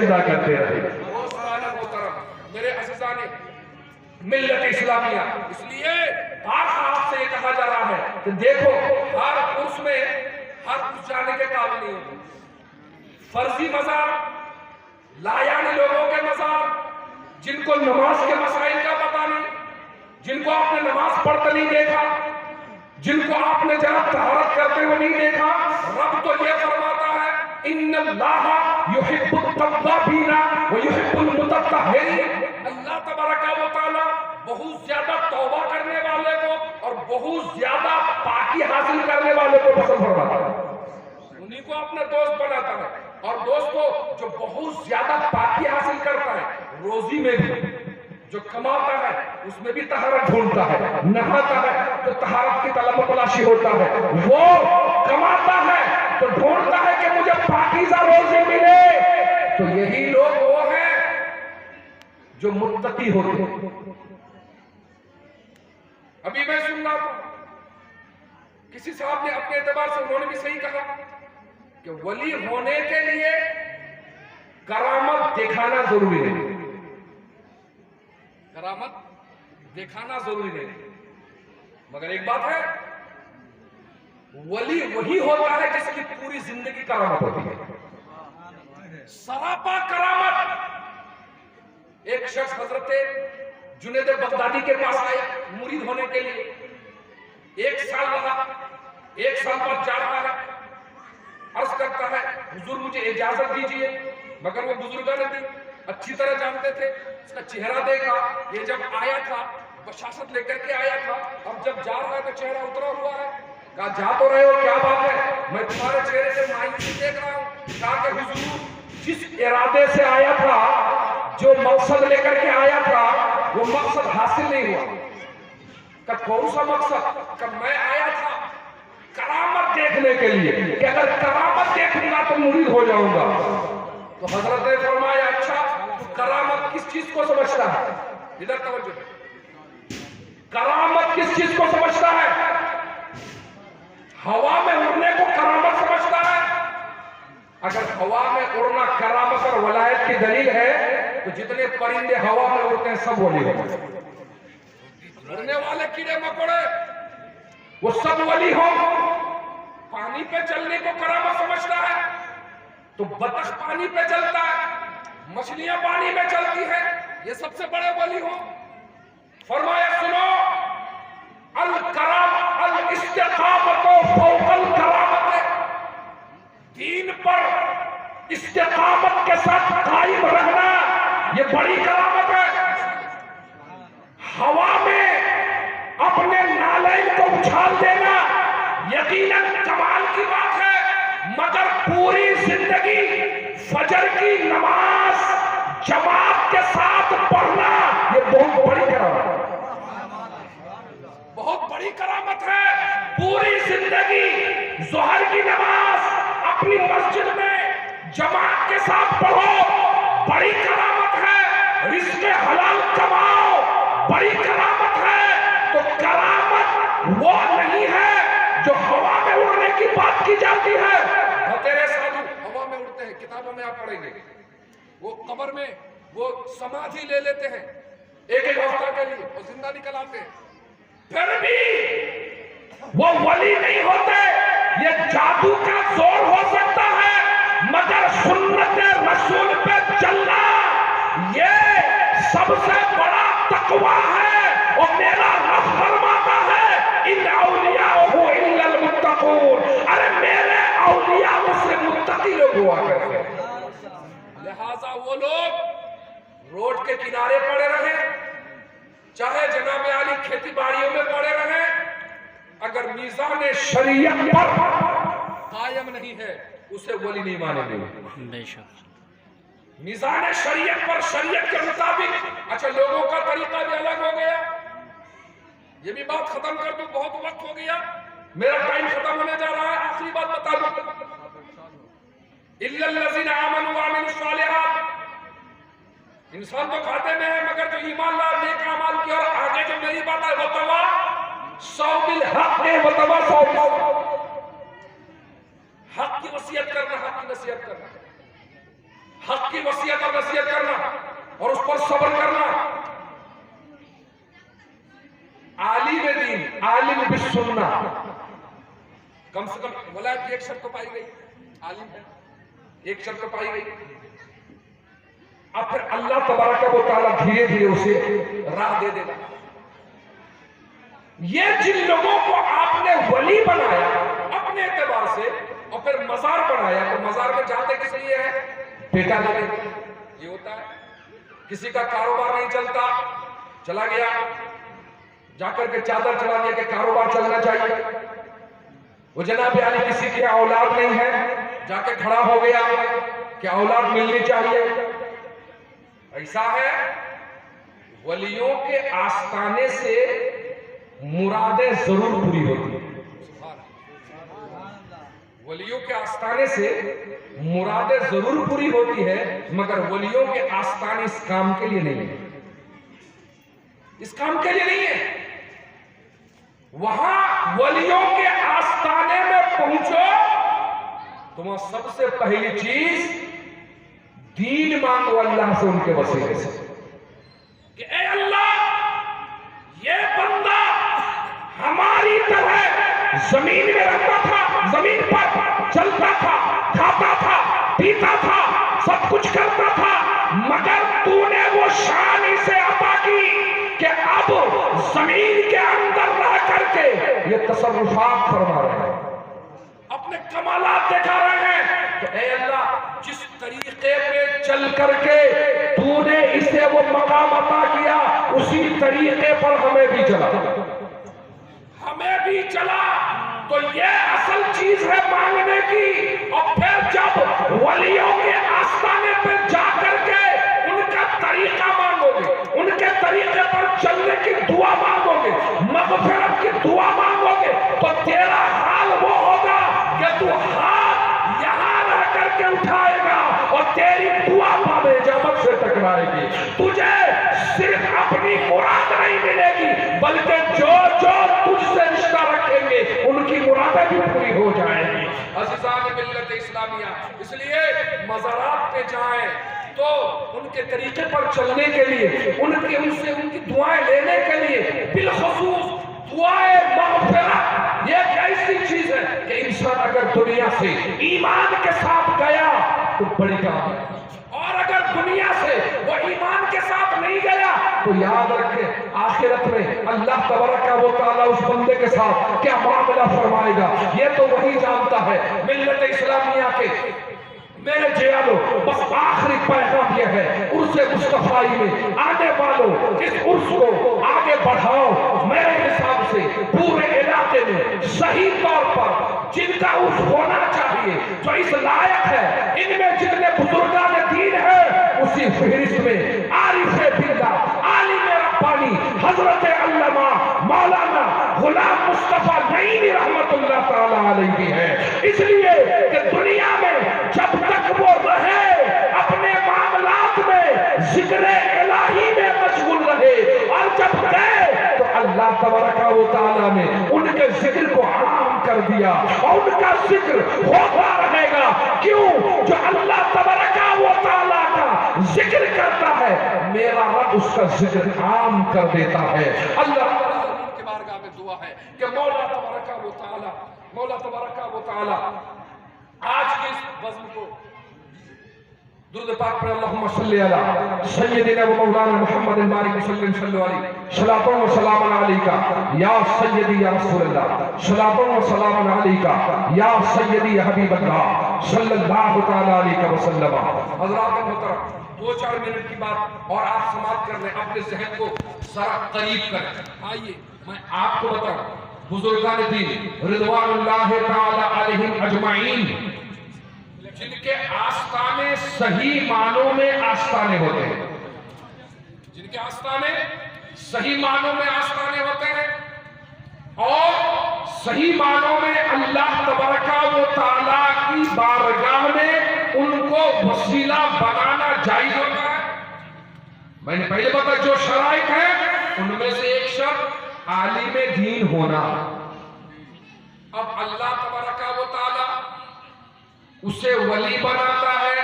زندہ کرتے رہے۔ میرے عزیزان ملت اسلامیہ، اس لیے آپ سے یہ کہا جا رہا ہے کہ دیکھو ہر عرس میں ہر عرس جانے کے قابل نہیں ہوتے، فرضی مزار، لایعنی لوگوں کے مزار، جن کو نماز کے مسائل کا پتہ نہیں، جن کو آپ نے نماز پڑھتے نہیں دیکھا، جن کو آپ نے جناب طہارت کرتے ہوئے نہیں دیکھا، رب تو یہ فرماتا ہے ان اللہ یحب التوابین ویحب المتطہرین۔ اللہ تبارک و تعالی بہت زیادہ توبہ کرنے والے کو اور بہت زیادہ پاکی حاصل کرنے والے کو پسند فرماتا ہے، انہی کو اپنا دوست بناتا ہے۔ اور دوستو جو بہت زیادہ پاکی حاصل کرتا ہے روزی میں بھی، جو کماتا ہے اس میں بھی طہارت ڈھونڈتا ہے، نہاتا ہے تو طہارت کی طلب و تلاشی ہوتا ہے، وہ کماتا ہے تو ڈھونڈتا ہے کہ مجھے پاکیزہ روزی ملے۔ تو یہی لوگ وہ ہیں جو متقی ہوتے ہیں۔ ابھی میں سن رہا تھا کسی صاحب نے اپنے اعتبار سے، انہوں نے بھی صحیح کہا کہ ولی ہونے کے لیے کرامت دکھانا ضروری ہے، کرامت دکھانا ضروری نہیں، مگر ایک بات ہے ولی وہی ہوتا ہے جس کی پوری زندگی کرامت ہوتی ہے، سراپا کرامت۔ ایک شخص حضرت جنید بغدادی کے پاس آیا مرید ہونے کے لیے، 1 سال رہا، 1 سال بعد جا رہا ہے، عرض کرتا ہے حضور مجھے اجازت دیجئے، مگر وہ بزرگان نے اچھی طرح جانتے تھے، اس کا چہرہ دیکھا، یہ جب آیا تھا بشاشت لے کر کے آیا تھا، اب جب جا رہا ہے تو چہرہ اترا ہوا ہے، کہا جا تو رہے ہو کیا بات ہے، میں تمہارے چہرے سے مایوسی دیکھ رہا ہوں۔ کہا کہ حضور جس ارادے سے آیا تھا، جو مقصد لے کر کے آیا تھا، وہ مقصد حاصل نہیں ہوا۔ کہ کون سا مقصد؟ کہ میں آیا تھا کرامت دیکھنے کے لیے، کہ اگر کرامت دیکھوں گا تو مرید ہو جاؤں گا۔ تو حضرت نے فرمایا اچھا تو کرامت کس چیز کو سمجھتا ہے؟ ادھر توجہ، کرامت کس چیز کو سمجھتا ہے؟ ہوا میں اڑنے کو کرامت سمجھتا ہے؟ اگر ہوا میں اڑنا کرامت اور ولایت کی دلیل ہے تو جتنے پرندے ہوا میں اڑتے ہیں سب ولی ہوتے ہیں، اڑنے والے کیڑے مکوڑے وہ سب ولی ہوں۔ پانی پہ چلنے کو کرامت سمجھتا ہے تو بطخ پانی پہ چلتا ہے، مچھلیاں پانی میں چلتی ہیں، یہ سب سے بڑے ولی ہوں۔ فرمایا سنو الاستقامت فوق الکرامت، دین پر استقامت کے ساتھ قائم رہنا یہ بڑی کرامت ہے۔ ہوا میں اپنے نالین کو اچھال دینا یقیناً کمال کی بات ہے، مگر پوری زندگی فجر کی نماز جماعت کے ساتھ پڑھنا یہ بہت بڑی کرامت ہے، بہت بڑی کرامت ہے۔ پوری زندگی ظہر کی نماز اپنی مسجد میں جماعت کے ساتھ پڑھو، بڑی کرامت ہے۔ رزق حلال کماؤ، بڑی کرامت ہے۔ تو کرامت وہ نہیں ہے جو ہوا میں اڑنے کی بات کی جاتی ہے۔ تیرے ساتھ ہوا میں اڑتے ہیں، کتابوں میں آپ پڑھیں گے، وہ قبر میں وہ سمادھی لے لیتے ہیں ایک ایک ہفتہ کے لیے، وہ زندہ نکل آتے ہیں، پھر بھی وہ ولی نہیں ہوتے۔ یہ جادو کا زور ہو سکتا ہے مگر سنت رسول پہ چلنا یہ سب سے بڑا تقویٰ ہے۔ اور میرا رب فرماتا ہے ان اولیاءہ الا المتقون، ارے میرے اولیاء سے متقی لوگ ہوا کرتے ہیں۔ لہٰذا وہ لوگ روڈ کے کنارے پڑے رہے، چاہے جناب عالی کھیتی باڑیوں میں پڑے رہے، اگر میزان شریعت پر قائم نہیں ہے اسے ولی نہیں مانیں گے۔ میزان شریعت پر شریعت کے مطابق، اچھا لوگوں کا طریقہ بھی الگ ہو گیا، یہ بھی بات ختم کر دوں، بہت وقت ہو گیا، میرا ٹائم ختم ہونے جا رہا ہے، آخری بات بتا دوں، الا الذین آمنوا وعملوا الصالحات، انسان تو کھاتے میں ہے مگر جو ایمان لا نیک اعمال کیا، اور آگے جو میری بات ہے وتواصوا بالحق وتواصوا بالصبر، حق کی وصیت کرنا، حق کی نصیحت کرنا، حق کی وصیت اور نصیحت کرنا اور اس پر صبر کرنا. عالم دین، عالم بالسنہ، کم سے کم ولایت کی ایک شرط تو پائی گئی، عالم ہے ایک شرط تو پائی گئی. اب پھر اللہ تبارک و تعالیٰ دھیرے دھیرے اسے راہ دے دینا. یہ جن لوگوں کو آپ نے ولی بنایا اپنے اعتبار سے اور پھر مزار بنایا، تو مزار میں جاتے کس لیے ہے؟ بیٹا لگے. یہ ہوتا ہے. کسی کا کاروبار نہیں چلتا، چلا گیا جا کر کے چادر چلا دیا کہ کاروبار چلنا چاہیے. وہ جناب علی کسی کی اولاد نہیں ہے، جا کے کھڑا ہو گیا کہ اولاد ملنی چاہیے. ایسا ہے. ولیوں کے آستانے سے مرادیں ضرور پوری ہوتی ہیں. ولیوں کے آستانے سے مرادیں ضرور پوری ہوتی ہے، مگر ولیوں کے آستانے اس کام کے لیے نہیں ہے. اس کام کے لیے نہیں ہے. وہاں ولیوں کے آستانے میں پہنچو تو وہاں سب سے پہلی چیز دین مانگو اللہ سے، ان کے وسیلے سے کہ اے اللہ یہ بندہ ہماری طرح زمین میں رہتا تھا، زمین پر چلتا تھا، کھاتا تھا، پیتا تھا، سب کچھ کرتا تھا، مگر تو نے وہ شان اسے عطا کی کہ اب زمین کے اندر رہ کر کے یہ تصرفات فرما رہے ہیں، اپنے کمالات دکھا رہے ہیں. تو اے اللہ جس طریقے پہ چل کر کے تو نے اسے وہ مقام عطا کیا، اسی طریقے پر ہمیں بھی چلا. ہمیں بھی چلا. تو یہ اصل چیز ہے مانگنے کی. اور پھر جب ولیوں کے آستانے پہ جا کر کے ان کا طریقہ مانگو گے، ان کے طریقے پر چلنے کی دعا مانگو گے، مغفرت کی دعا مانگو گے، تو تیرا حال وہ ہوگا کہ تو ہاتھ یہاں رہ کر کے اٹھائے گا اور تیری دعا باب اجابت سے ٹکرائے گی. تجھے صرف اپنی مراد نہیں ملے گی، بلکہ جو تجھ سے رشتہ رکھیں گے ان کی مرادیں بھی پوری ہو جائیں گی. عزیزان ملت اسلامیہ، اس لیے مزارات پہ جائیں تو ان کے طریقے پر چلنے کے لیے، ان کی دعائیں لینے کے لیے، بالخصوص دعائیں مغفرت یہ ایک ایسی چیز ہے کہ انسان اگر دنیا سے ایمان کے ساتھ گیا تو بڑی کام ہے، اور اگر دنیا سے وہ ایمان کے ساتھ نہیں گیا تو یاد رکھیں آخرت میں اللہ تبارک و تعالیٰ اس بندے کے ساتھ کیا معاملہ فرمائے گا یہ تو وہی جانتا ہے. ملت اسلامیہ کے میرے جیالو بس آخری پیغام یہ ہے، عرس مصطفی میں آنے والوں اس عرس کو آگے بڑھاؤ. میرے حساب سے پورے علاقے میں صحیح طور پر جن کا عرس ہونا چاہیے، جو اس لائق ہے، ان میں جتنے بزرگان دین ہیں اسی فہرست میں عارف باللہ، عالم ربانی حضرت علامہ مولانا غلام مصطفیٰ نعیمی رحمت اللہ تعالی علیہ بھی ہے. اس لیے کہ دنیا میں جب تک وہ رہے اپنے معاملات میں ذکر الہی میں مشغول رہے، اور جب گئے تو اللہ تبارک و تعالیٰ نے ان کے ذکر کو عام کر دیا اور ان کا ذکر ہوتا رہے گا. کیوں؟ جو اللہ تبارک و تعالیٰ کا ذکر کرتا ہے میرا رب اس کا ذکر عام کر دیتا ہے. اللہ کے بارگاہ میں دعا ہے کہ مولا تبارک و تعالیٰ آج کی اس بزم کو درود پاک پر اللہم صلی علی سیدنا و مولانا محمد بارک وسلم صلی علیہ صلاۃ و سلام علیکہ یا سیدی یا رسول اللہ، صلاۃ و سلام علیکہ یا سیدی یا حبیب اللہ صلی اللہ تعالی علیہ وسلم. حضرات محترم، 2-4 منٹ کی بات اور آپ سماعت کر لیں، اپنے ذہن کو ذرا قریب کریں. آئیے میں آپ کو بتاؤں، بزرگان دین رضوان اللہ تعالی علیہم اجمعین جن کے آستانے صحیح معنوں میں آستانے ہوتے ہیں، جن کے آستانے صحیح معنوں میں آستانے ہوتے ہیں اور صحیح معنوں میں اللہ تبارک و تعالیٰ کی بارگاہ میں ان کو وسیلہ بنانا جائز ہوتا ہے. میں نے پہلے بتا جو شرائط ہیں ان میں سے ایک شرط عالم دین ہونا. اب اللہ تبارک و تعالیٰ اسے ولی بناتا ہے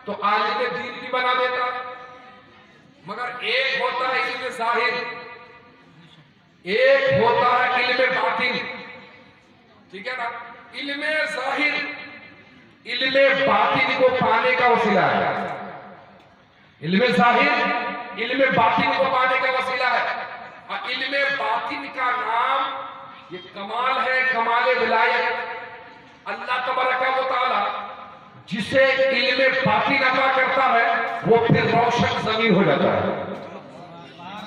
تو عالم دین بھی بنا دیتا. مگر ایک ہوتا ہے علم ظاہر، ایک ہوتا ہے علم باطن. ٹھیک ہے نا؟ علم ظاہر علم باطن کو پانے کا وسیلہ ہے. علم ظاہر علم باطن کو پانے کا وسیلہ ہے. اور علم باطن کا نام یہ کمال ہے، کمال ولایت. اللہ تبارک و تعالی جسے علم باطن عطا کرتا ہے وہ پھر روشن ضمیر ہو جاتا ہے،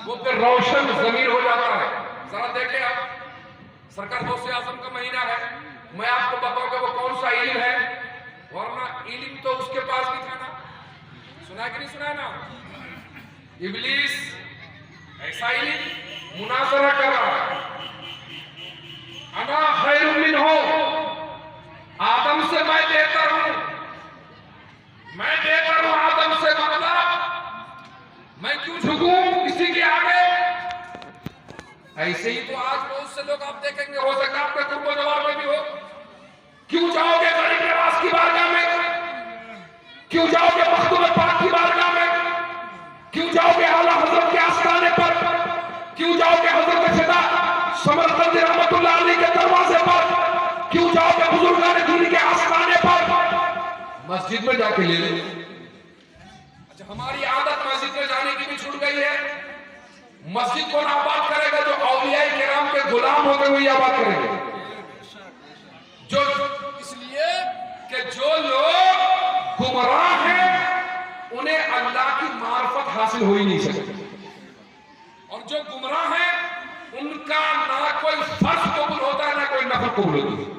وہ پھر روشن ضمیر ہو جاتا ہے. ذرا دیکھیں آپ، سرکار غوث اعظم کا مہینہ ہے، میں آپ کو بتاؤں کہ وہ کون سا علم ہے، ورنہ علم تو اس کے پاس بھی تھا نا. سنا ہے کہ نہیں سنا ہے نا؟ ابلیس ایسا علم مناظرہ کر رہا ہے، انا خیر منہ، آدم سے میں بہتر ہوں، میں بہتر ہوں آدم سے، مطلب میں کیوں جھکوں کسی کے آگے. ایسے ہی تو آج بہت سے لوگ آپ دیکھیں گے، ہو سکتا آپ کا قرب و جوار میں بھی ہو. کیوں جاؤ گے غریب نواز کی بارگاہ میں؟ کیوں جاؤ گے مخدوم پاک کی بارگاہ میں؟ کیوں جاؤ گے اعلیٰ حضرت کے آستانے پر؟ کیوں جاؤ گے حضرت فدا سمرقندی رحمت اللہ علیہ کے دروازے پر؟ کیوں جاؤ گے بزرگان دین کے آستانے پر؟ مسجد میں جا کے لے لیں. اچھا، ہماری عادت مسجد میں جانے کی بھی چھوٹ گئی ہے. مسجد کون آباد کرے گا؟ جو اولیاء کرام کے غلام ہوتے ہوئے آباد کریں گے. جو اس لیے کہ جو لوگ گمراہ ہیں انہیں اللہ کی معرفت حاصل ہو ہی نہیں سکتی، اور جو گمراہ ہیں ان کا نہ کوئی فرض قبول ہوتا ہے نہ کوئی نفل قبول ہوتی ہے.